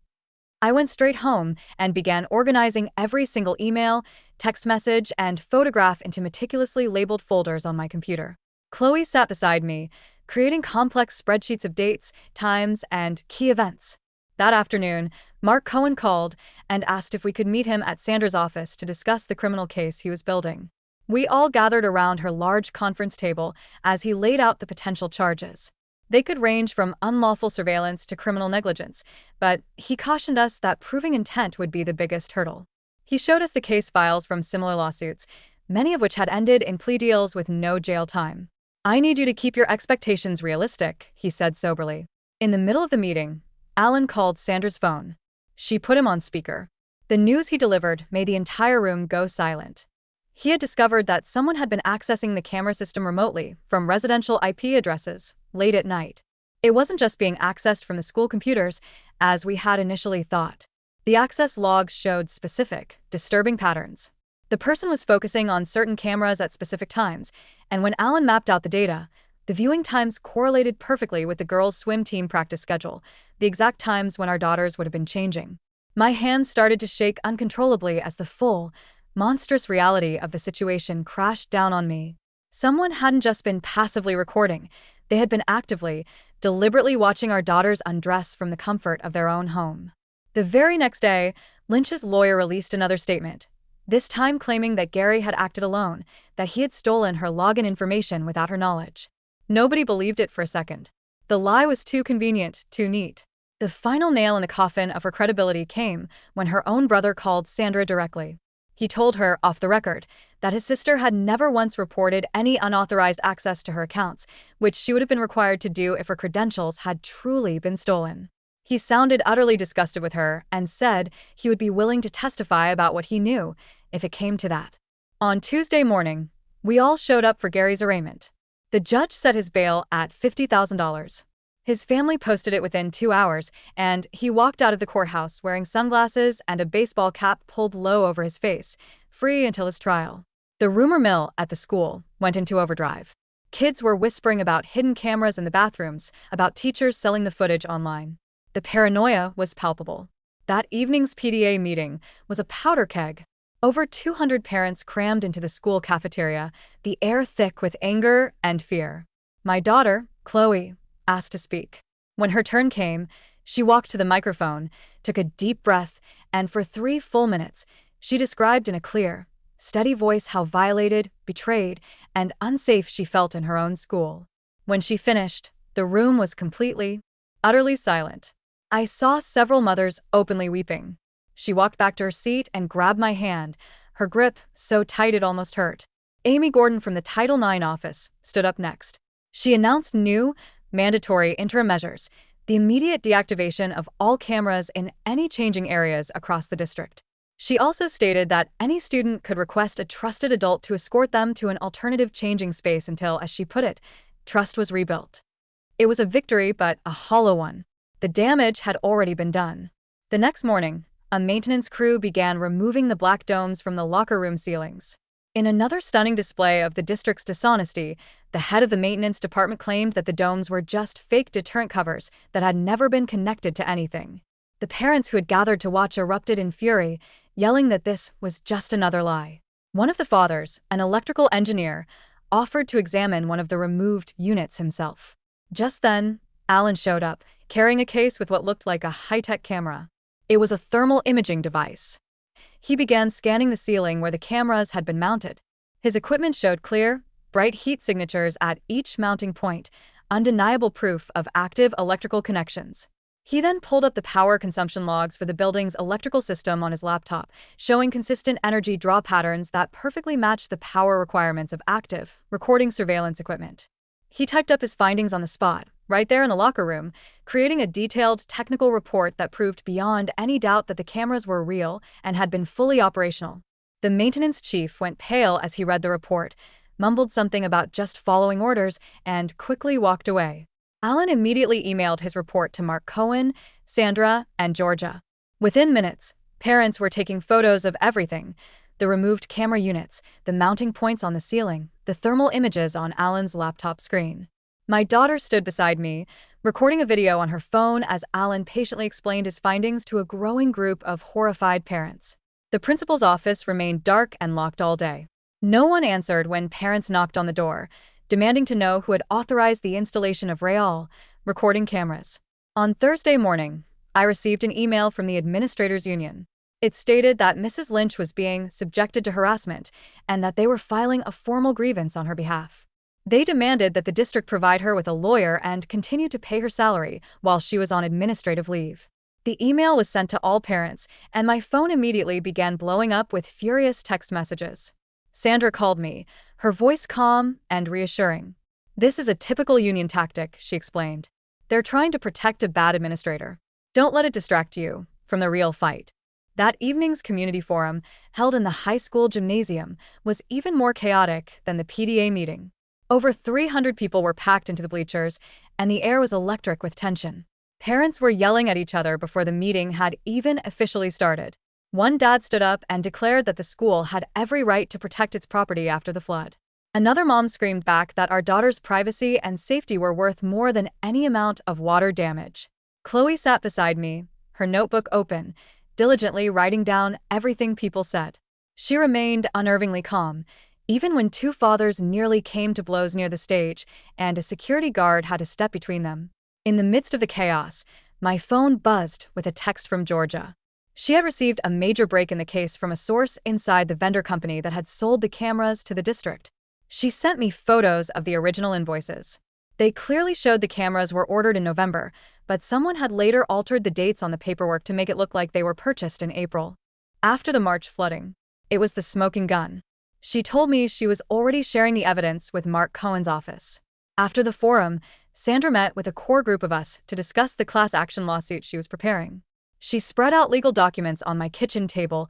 [SPEAKER 1] I went straight home and began organizing every single email, text message, and photograph into meticulously labeled folders on my computer. Chloe sat beside me, creating complex spreadsheets of dates, times, and key events. That afternoon, Mark Cohen called and asked if we could meet him at Sandra's office to discuss the criminal case he was building. We all gathered around her large conference table as he laid out the potential charges. They could range from unlawful surveillance to criminal negligence, but he cautioned us that proving intent would be the biggest hurdle. He showed us the case files from similar lawsuits, many of which had ended in plea deals with no jail time. "I need you to keep your expectations realistic," he said soberly. In the middle of the meeting, Alan called Sandra's phone. She put him on speaker. The news he delivered made the entire room go silent. He had discovered that someone had been accessing the camera system remotely from residential IP addresses late at night. It wasn't just being accessed from the school computers, as we had initially thought. The access logs showed specific, disturbing patterns. The person was focusing on certain cameras at specific times, and when Alan mapped out the data, the viewing times correlated perfectly with the girls' swim team practice schedule, the exact times when our daughters would have been changing. My hands started to shake uncontrollably as the full, monstrous reality of the situation crashed down on me. Someone hadn't just been passively recording, they had been actively, deliberately watching our daughters undress from the comfort of their own home. The very next day, Lynch's lawyer released another statement, this time claiming that Gary had acted alone, that he had stolen her login information without her knowledge. Nobody believed it for a second. The lie was too convenient, too neat. The final nail in the coffin of her credibility came when her own brother called Sandra directly. He told her, off the record, that his sister had never once reported any unauthorized access to her accounts, which she would have been required to do if her credentials had truly been stolen. He sounded utterly disgusted with her and said he would be willing to testify about what he knew, if it came to that. On Tuesday morning, we all showed up for Gary's arraignment. The judge set his bail at $50,000. His family posted it within 2 hours, and he walked out of the courthouse wearing sunglasses and a baseball cap pulled low over his face, free until his trial. The rumor mill at the school went into overdrive. Kids were whispering about hidden cameras in the bathrooms, about teachers selling the footage online. The paranoia was palpable. That evening's PTA meeting was a powder keg. Over 200 parents crammed into the school cafeteria, the air thick with anger and fear. My daughter, Chloe, asked to speak. When her turn came, she walked to the microphone, took a deep breath, and for 3 full minutes, she described in a clear, steady voice how violated, betrayed, and unsafe she felt in her own school. When she finished, the room was completely, utterly silent. I saw several mothers openly weeping. She walked back to her seat and grabbed my hand, her grip so tight it almost hurt. Amy Gordon from the Title IX office stood up next. She announced new, mandatory interim measures, the immediate deactivation of all cameras in any changing areas across the district. She also stated that any student could request a trusted adult to escort them to an alternative changing space until, as she put it, trust was rebuilt. It was a victory, but a hollow one. The damage had already been done. The next morning, a maintenance crew began removing the black domes from the locker room ceilings. In another stunning display of the district's dishonesty, the head of the maintenance department claimed that the domes were just fake deterrent covers that had never been connected to anything. The parents who had gathered to watch erupted in fury, yelling that this was just another lie. One of the fathers, an electrical engineer, offered to examine one of the removed units himself. Just then, Alan showed up, carrying a case with what looked like a high-tech camera. It was a thermal imaging device. He began scanning the ceiling where the cameras had been mounted. His equipment showed clear, bright heat signatures at each mounting point, undeniable proof of active electrical connections. He then pulled up the power consumption logs for the building's electrical system on his laptop, showing consistent energy draw patterns that perfectly matched the power requirements of active, recording surveillance equipment. He typed up his findings on the spot, right there in the locker room, creating a detailed technical report that proved beyond any doubt that the cameras were real and had been fully operational. The maintenance chief went pale as he read the report, mumbled something about just following orders, and quickly walked away. Alan immediately emailed his report to Mark Cohen, Sandra, and Georgia. Within minutes, parents were taking photos of everything: the removed camera units, the mounting points on the ceiling, the thermal images on Alan's laptop screen. My daughter stood beside me, recording a video on her phone as Alan patiently explained his findings to a growing group of horrified parents. The principal's office remained dark and locked all day. No one answered when parents knocked on the door, demanding to know who had authorized the installation of RAAL recording cameras. On Thursday morning, I received an email from the Administrators Union. It stated that Mrs. Lynch was being subjected to harassment and that they were filing a formal grievance on her behalf. They demanded that the district provide her with a lawyer and continue to pay her salary while she was on administrative leave. The email was sent to all parents, and my phone immediately began blowing up with furious text messages. Sandra called me, her voice calm and reassuring. "This is a typical union tactic," she explained. "They're trying to protect a bad administrator. Don't let it distract you from the real fight." That evening's community forum, held in the high school gymnasium, was even more chaotic than the PTA meeting. Over 300 people were packed into the bleachers, and the air was electric with tension. Parents were yelling at each other before the meeting had even officially started. One dad stood up and declared that the school had every right to protect its property after the flood. Another mom screamed back that our daughter's privacy and safety were worth more than any amount of water damage. Chloe sat beside me, her notebook open, diligently writing down everything people said. She remained unnervingly calm, even when 2 fathers nearly came to blows near the stage, and a security guard had to step between them. In the midst of the chaos, my phone buzzed with a text from Georgia. She had received a major break in the case from a source inside the vendor company that had sold the cameras to the district. She sent me photos of the original invoices. They clearly showed the cameras were ordered in November, but someone had later altered the dates on the paperwork to make it look like they were purchased in April. After the March flooding, it was the smoking gun. She told me she was already sharing the evidence with Mark Cohen's office. After the forum, Sandra met with a core group of us to discuss the class action lawsuit she was preparing. She spread out legal documents on my kitchen table,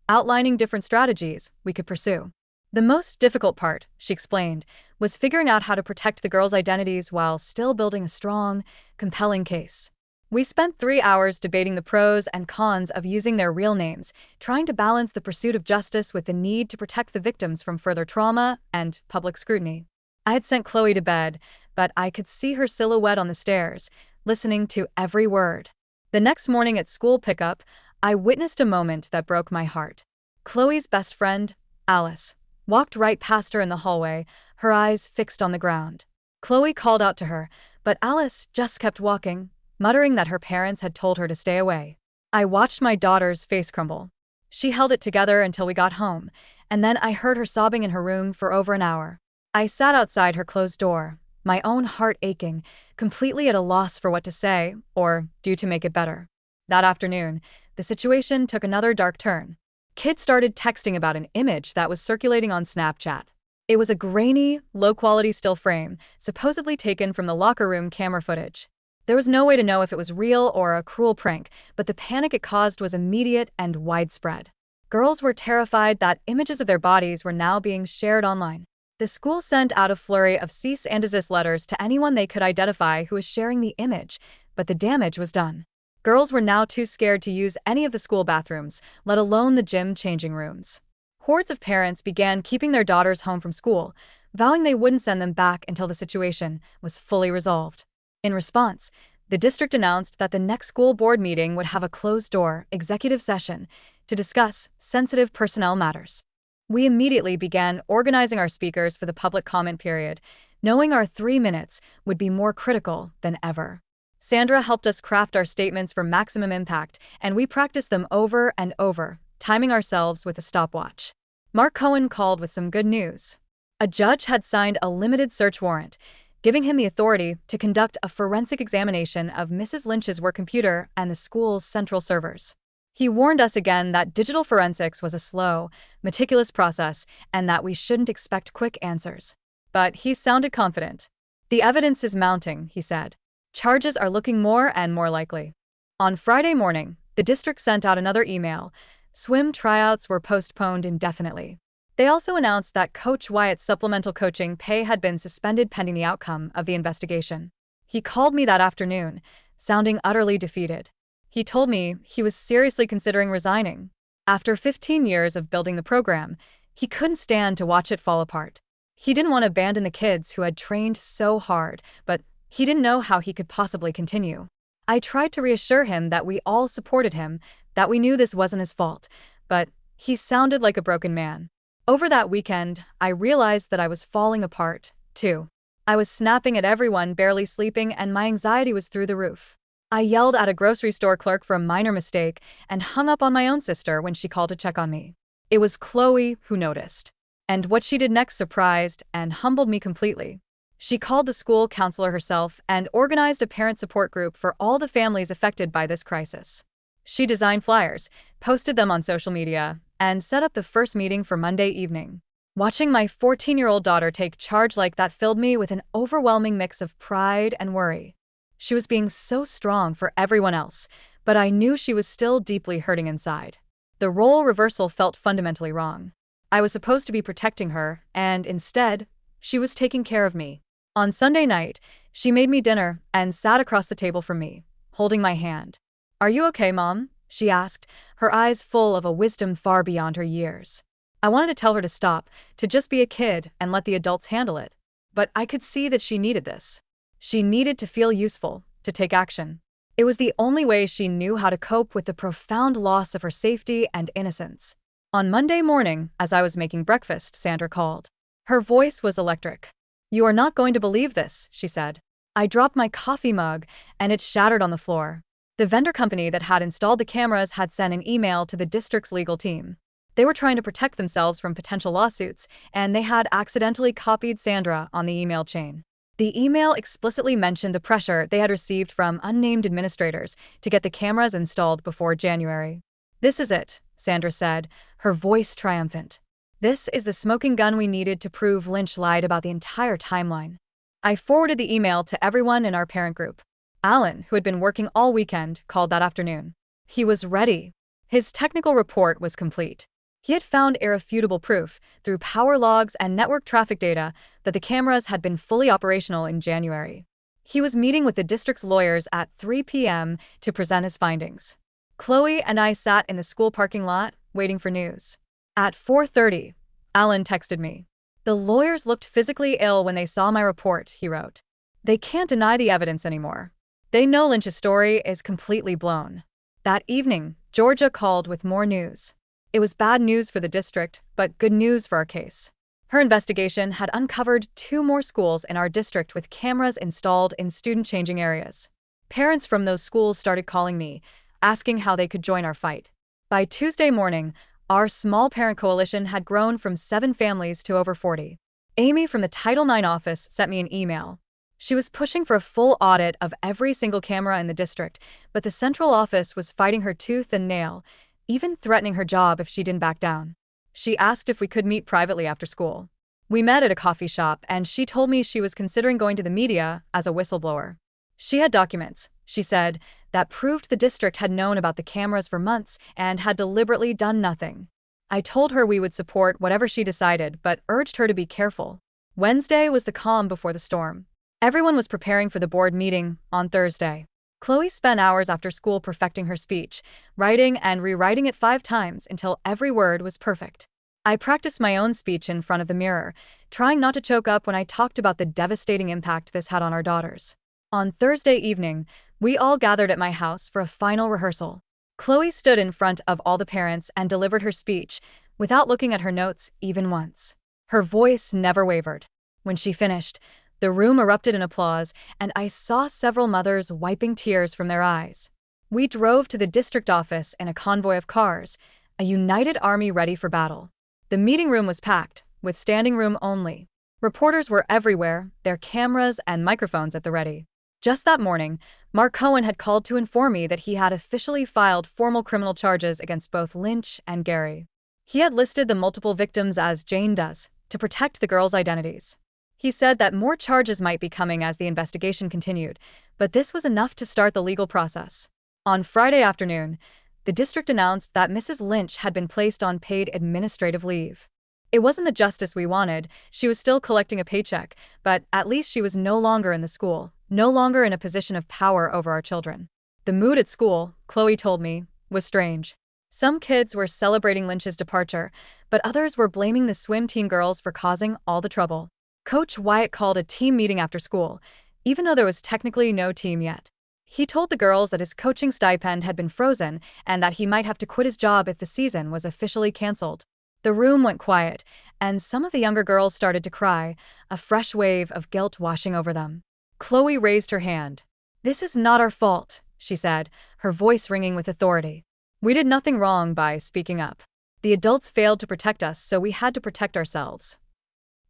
[SPEAKER 1] outlining different strategies we could pursue. The most difficult part, she explained, was figuring out how to protect the girls' identities while still building a strong, compelling case. We spent 3 hours debating the pros and cons of using their real names, trying to balance the pursuit of justice with the need to protect the victims from further trauma and public scrutiny. I had sent Chloe to bed, but I could see her silhouette on the stairs, listening to every word. The next morning at school pickup, I witnessed a moment that broke my heart. Chloe's best friend, Alice, walked right past her in the hallway, her eyes fixed on the ground. Chloe called out to her, but Alice just kept walking, muttering that her parents had told her to stay away. I watched my daughter's face crumble. She held it together until we got home, and then I heard her sobbing in her room for over an hour. I sat outside her closed door, my own heart aching, completely at a loss for what to say or do to make it better. That afternoon, the situation took another dark turn. Kids started texting about an image that was circulating on Snapchat. It was a grainy, low-quality still frame, supposedly taken from the locker room camera footage. There was no way to know if it was real or a cruel prank, but the panic it caused was immediate and widespread. Girls were terrified that images of their bodies were now being shared online. The school sent out a flurry of cease and desist letters to anyone they could identify who was sharing the image, but the damage was done. Girls were now too scared to use any of the school bathrooms, let alone the gym changing rooms. Hordes of parents began keeping their daughters home from school, vowing they wouldn't send them back until the situation was fully resolved. In response, the district announced that the next school board meeting would have a closed-door executive session to discuss sensitive personnel matters. We immediately began organizing our speakers for the public comment period, knowing our 3 minutes would be more critical than ever. Sandra helped us craft our statements for maximum impact, and we practiced them over and over, timing ourselves with a stopwatch. Mark Cohen called with some good news. A judge had signed a limited search warrant, giving him the authority to conduct a forensic examination of Mrs. Lynch's work computer and the school's central servers. He warned us again that digital forensics was a slow, meticulous process and that we shouldn't expect quick answers. But he sounded confident. "The evidence is mounting," he said. "Charges are looking more and more likely." On Friday morning, the district sent out another email. Swim tryouts were postponed indefinitely. They also announced that Coach Wyatt's supplemental coaching pay had been suspended pending the outcome of the investigation. He called me that afternoon, sounding utterly defeated. He told me he was seriously considering resigning. After 15 years of building the program, he couldn't stand to watch it fall apart. He didn't want to abandon the kids who had trained so hard, but he didn't know how he could possibly continue. I tried to reassure him that we all supported him, that we knew this wasn't his fault, but he sounded like a broken man. Over that weekend, I realized that I was falling apart, too. I was snapping at everyone, barely sleeping, and my anxiety was through the roof. I yelled at a grocery store clerk for a minor mistake and hung up on my own sister when she called to check on me. It was Chloe who noticed. And what she did next surprised and humbled me completely. She called the school counselor herself and organized a parent support group for all the families affected by this crisis. She designed flyers, posted them on social media, and set up the first meeting for Monday evening. Watching my 14-year-old daughter take charge like that filled me with an overwhelming mix of pride and worry. She was being so strong for everyone else, but I knew she was still deeply hurting inside. The role reversal felt fundamentally wrong. I was supposed to be protecting her, and instead, she was taking care of me. On Sunday night, she made me dinner and sat across the table from me, holding my hand. "Are you okay, Mom?" she asked, her eyes full of a wisdom far beyond her years. I wanted to tell her to stop, to just be a kid and let the adults handle it. But I could see that she needed this. She needed to feel useful, to take action. It was the only way she knew how to cope with the profound loss of her safety and innocence. On Monday morning, as I was making breakfast, Sandra called. Her voice was electric. "You are not going to believe this," she said. I dropped my coffee mug, and it shattered on the floor. The vendor company that had installed the cameras had sent an email to the district's legal team. They were trying to protect themselves from potential lawsuits, and they had accidentally copied Sandra on the email chain. The email explicitly mentioned the pressure they had received from unnamed administrators to get the cameras installed before January. "This is it," Sandra said, her voice triumphant. "This is the smoking gun we needed to prove Lynch lied about the entire timeline." I forwarded the email to everyone in our parent group. Alan, who had been working all weekend, called that afternoon. He was ready. His technical report was complete. He had found irrefutable proof, through power logs and network traffic data, that the cameras had been fully operational in January. He was meeting with the district's lawyers at 3 p.m. to present his findings. Chloe and I sat in the school parking lot, waiting for news. At 4:30, Alan texted me. "The lawyers looked physically ill when they saw my report," he wrote. "They can't deny the evidence anymore. They know Lynch's story is completely blown." That evening, Georgia called with more news. It was bad news for the district, but good news for our case. Her investigation had uncovered 2 more schools in our district with cameras installed in student-changing areas. Parents from those schools started calling me, asking how they could join our fight. By Tuesday morning, our small parent coalition had grown from 7 families to over 40. Amy from the Title IX office sent me an email. She was pushing for a full audit of every single camera in the district, but the central office was fighting her tooth and nail, even threatening her job if she didn't back down. She asked if we could meet privately after school. We met at a coffee shop, and she told me she was considering going to the media as a whistleblower. She had documents, she said, that proved the district had known about the cameras for months and had deliberately done nothing. I told her we would support whatever she decided, but urged her to be careful. Wednesday was the calm before the storm. Everyone was preparing for the board meeting on Thursday. Chloe spent hours after school perfecting her speech, writing and rewriting it 5 times until every word was perfect. I practiced my own speech in front of the mirror, trying not to choke up when I talked about the devastating impact this had on our daughters. On Thursday evening, we all gathered at my house for a final rehearsal. Chloe stood in front of all the parents and delivered her speech, without looking at her notes even once. Her voice never wavered. When she finished, the room erupted in applause, and I saw several mothers wiping tears from their eyes. We drove to the district office in a convoy of cars, a united army ready for battle. The meeting room was packed, with standing room only. Reporters were everywhere, their cameras and microphones at the ready. Just that morning, Mark Cohen had called to inform me that he had officially filed formal criminal charges against both Lynch and Gary. He had listed the multiple victims as Jane does, to protect the girls' identities. He said that more charges might be coming as the investigation continued, but this was enough to start the legal process. On Friday afternoon, the district announced that Mrs. Lynch had been placed on paid administrative leave. It wasn't the justice we wanted, she was still collecting a paycheck, but at least she was no longer in the school, no longer in a position of power over our children. The mood at school, Chloe told me, was strange. Some kids were celebrating Lynch's departure, but others were blaming the swim team girls for causing all the trouble. Coach Wyatt called a team meeting after school, even though there was technically no team yet. He told the girls that his coaching stipend had been frozen and that he might have to quit his job if the season was officially canceled. The room went quiet, and some of the younger girls started to cry, a fresh wave of guilt washing over them. Chloe raised her hand. "This is not our fault," she said, her voice ringing with authority. "We did nothing wrong by speaking up. The adults failed to protect us, so we had to protect ourselves."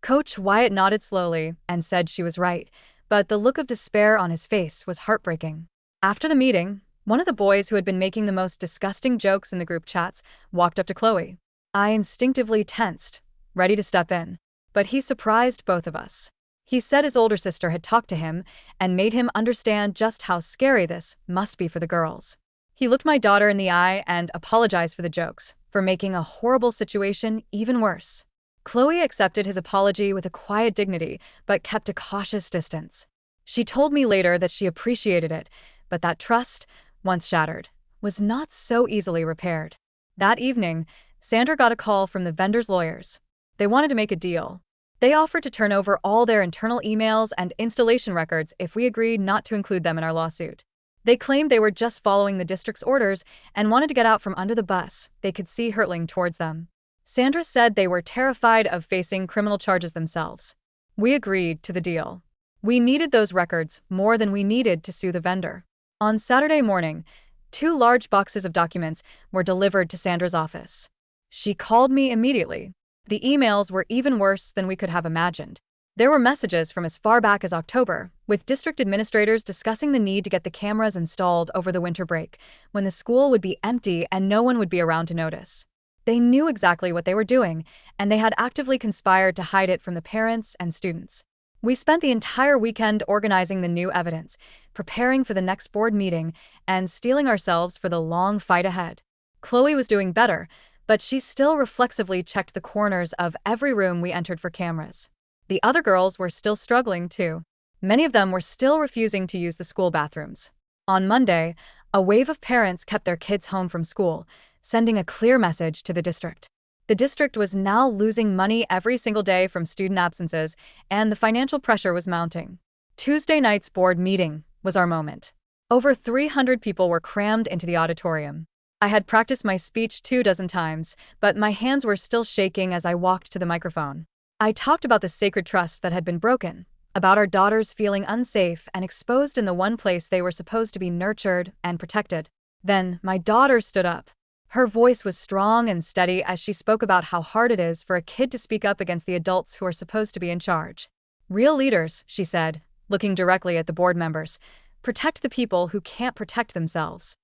[SPEAKER 1] Coach Wyatt nodded slowly and said she was right, but the look of despair on his face was heartbreaking. After the meeting, one of the boys who had been making the most disgusting jokes in the group chats walked up to Chloe. I instinctively tensed, ready to step in, but he surprised both of us. He said his older sister had talked to him and made him understand just how scary this must be for the girls. He looked my daughter in the eye and apologized for the jokes, for making a horrible situation even worse. Chloe accepted his apology with a quiet dignity, but kept a cautious distance. She told me later that she appreciated it, but that trust, once shattered, was not so easily repaired. That evening, Sandra got a call from the vendor's lawyers. They wanted to make a deal. They offered to turn over all their internal emails and installation records if we agreed not to include them in our lawsuit. They claimed they were just following the district's orders and wanted to get out from under the bus they could see hurtling towards them. Sandra said they were terrified of facing criminal charges themselves. We agreed to the deal. We needed those records more than we needed to sue the vendor. On Saturday morning, 2 large boxes of documents were delivered to Sandra's office. She called me immediately. The emails were even worse than we could have imagined. There were messages from as far back as October, with district administrators discussing the need to get the cameras installed over the winter break, when the school would be empty and no one would be around to notice. They knew exactly what they were doing, and they had actively conspired to hide it from the parents and students. We spent the entire weekend organizing the new evidence, preparing for the next board meeting, and steeling ourselves for the long fight ahead. Chloe was doing better, but she still reflexively checked the corners of every room we entered for cameras. The other girls were still struggling, too. Many of them were still refusing to use the school bathrooms. On Monday, a wave of parents kept their kids home from school, sending a clear message to the district. The district was now losing money every single day from student absences, and the financial pressure was mounting. Tuesday night's board meeting was our moment. Over 300 people were crammed into the auditorium. I had practiced my speech 24 times, but my hands were still shaking as I walked to the microphone. I talked about the sacred trust that had been broken, about our daughters feeling unsafe and exposed in the one place they were supposed to be nurtured and protected. Then, my daughter stood up. Her voice was strong and steady as she spoke about how hard it is for a kid to speak up against the adults who are supposed to be in charge. Real leaders, she said, looking directly at the board members, protect the people who can't protect themselves.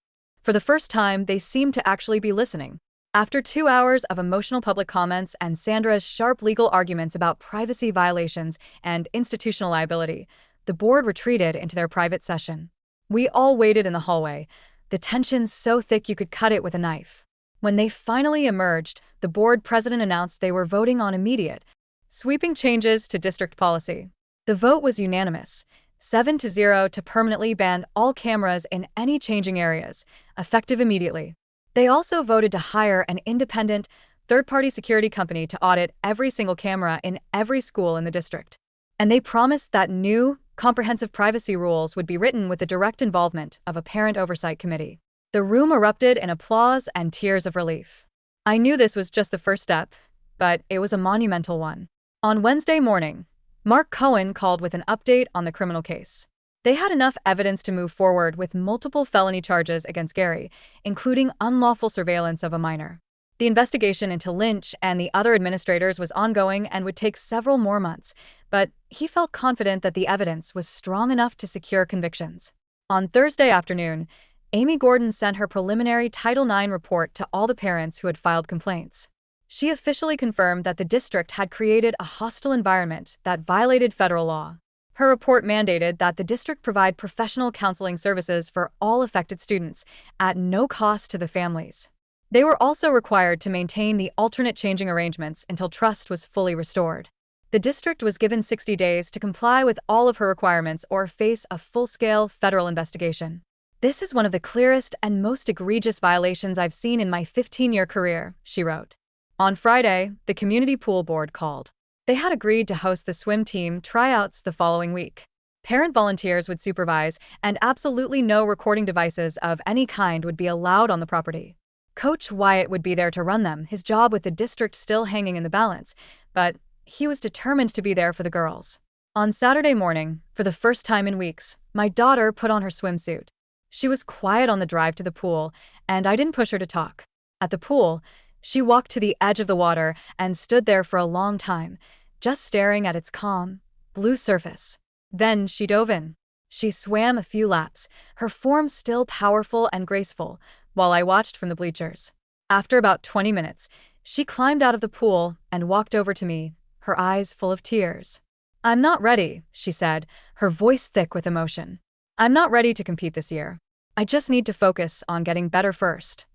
[SPEAKER 1] For the first time, they seemed to actually be listening. After 2 hours of emotional public comments and Sandra's sharp legal arguments about privacy violations and institutional liability, the board retreated into their private session. We all waited in the hallway, the tension so thick you could cut it with a knife. When they finally emerged, the board president announced they were voting on immediate, sweeping changes to district policy. The vote was unanimous, 7-0 to permanently ban all cameras in any changing areas, effective immediately. They also voted to hire an independent, third-party security company to audit every single camera in every school in the district. And they promised that new, comprehensive privacy rules would be written with the direct involvement of a parent oversight committee. The room erupted in applause and tears of relief. I knew this was just the first step, but it was a monumental one. On Wednesday morning, Mark Cohen called with an update on the criminal case. They had enough evidence to move forward with multiple felony charges against Gary, including unlawful surveillance of a minor. The investigation into Lynch and the other administrators was ongoing and would take several more months, but he felt confident that the evidence was strong enough to secure convictions. On Thursday afternoon, Amy Gordon sent her preliminary Title IX report to all the parents who had filed complaints. She officially confirmed that the district had created a hostile environment that violated federal law. Her report mandated that the district provide professional counseling services for all affected students, at no cost to the families. They were also required to maintain the alternate changing arrangements until trust was fully restored. The district was given 60 days to comply with all of her requirements or face a full-scale federal investigation. This is one of the clearest and most egregious violations I've seen in my 15-year career, she wrote. On Friday, the community pool board called. They had agreed to host the swim team tryouts the following week. Parent volunteers would supervise, and absolutely no recording devices of any kind would be allowed on the property. Coach Wyatt would be there to run them, his job with the district still hanging in the balance, but he was determined to be there for the girls. On Saturday morning, for the first time in weeks, my daughter put on her swimsuit. She was quiet on the drive to the pool, and I didn't push her to talk. At the pool, she walked to the edge of the water and stood there for a long time, just staring at its calm, blue surface. Then she dove in. She swam a few laps, her form still powerful and graceful, while I watched from the bleachers. After about 20 minutes, she climbed out of the pool and walked over to me, her eyes full of tears. "I'm not ready," she said, her voice thick with emotion. "I'm not ready to compete this year. I just need to focus on getting better first."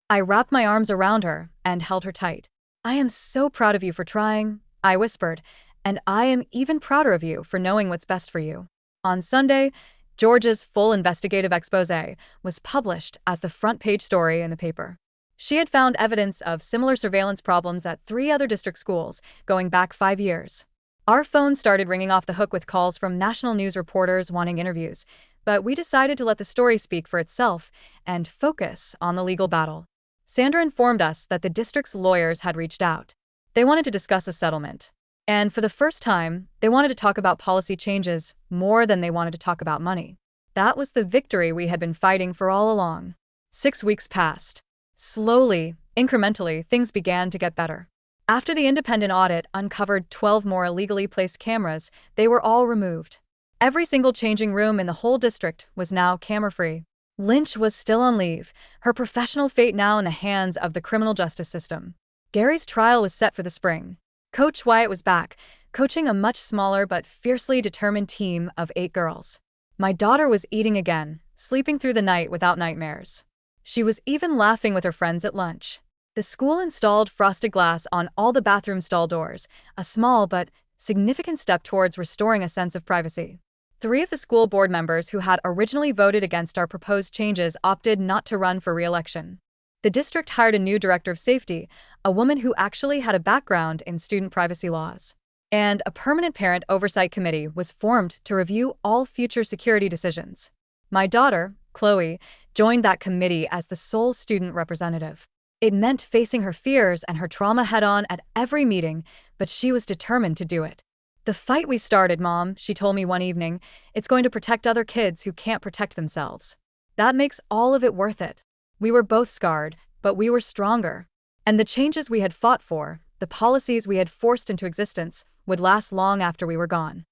[SPEAKER 1] I wrapped my arms around her and held her tight. "I am so proud of you for trying," I whispered, "and I am even prouder of you for knowing what's best for you." On Sunday, Georgia's full investigative exposé was published as the front-page story in the paper. She had found evidence of similar surveillance problems at 3 other district schools, going back 5 years. Our phone started ringing off the hook with calls from national news reporters wanting interviews, but we decided to let the story speak for itself and focus on the legal battle. Sandra informed us that the district's lawyers had reached out. They wanted to discuss a settlement. And for the first time, they wanted to talk about policy changes more than they wanted to talk about money. That was the victory we had been fighting for all along. 6 weeks passed. Slowly, incrementally, things began to get better. After the independent audit uncovered 12 more illegally placed cameras, they were all removed. Every single changing room in the whole district was now camera-free. Lynch was still on leave, her professional fate now in the hands of the criminal justice system. Gary's trial was set for the spring. Coach Wyatt was back, coaching a much smaller but fiercely determined team of 8 girls. My daughter was eating again, sleeping through the night without nightmares. She was even laughing with her friends at lunch. The school installed frosted glass on all the bathroom stall doors, a small but significant step towards restoring a sense of privacy. 3 of the school board members who had originally voted against our proposed changes opted not to run for re-election. The district hired a new director of safety, a woman who actually had a background in student privacy laws. And a permanent parent oversight committee was formed to review all future security decisions. My daughter, Chloe, joined that committee as the sole student representative. It meant facing her fears and her trauma head-on at every meeting, but she was determined to do it. "The fight we started, Mom," she told me one evening, "it's going to protect other kids who can't protect themselves. That makes all of it worth it." We were both scarred, but we were stronger. And the changes we had fought for, the policies we had forced into existence, would last long after we were gone.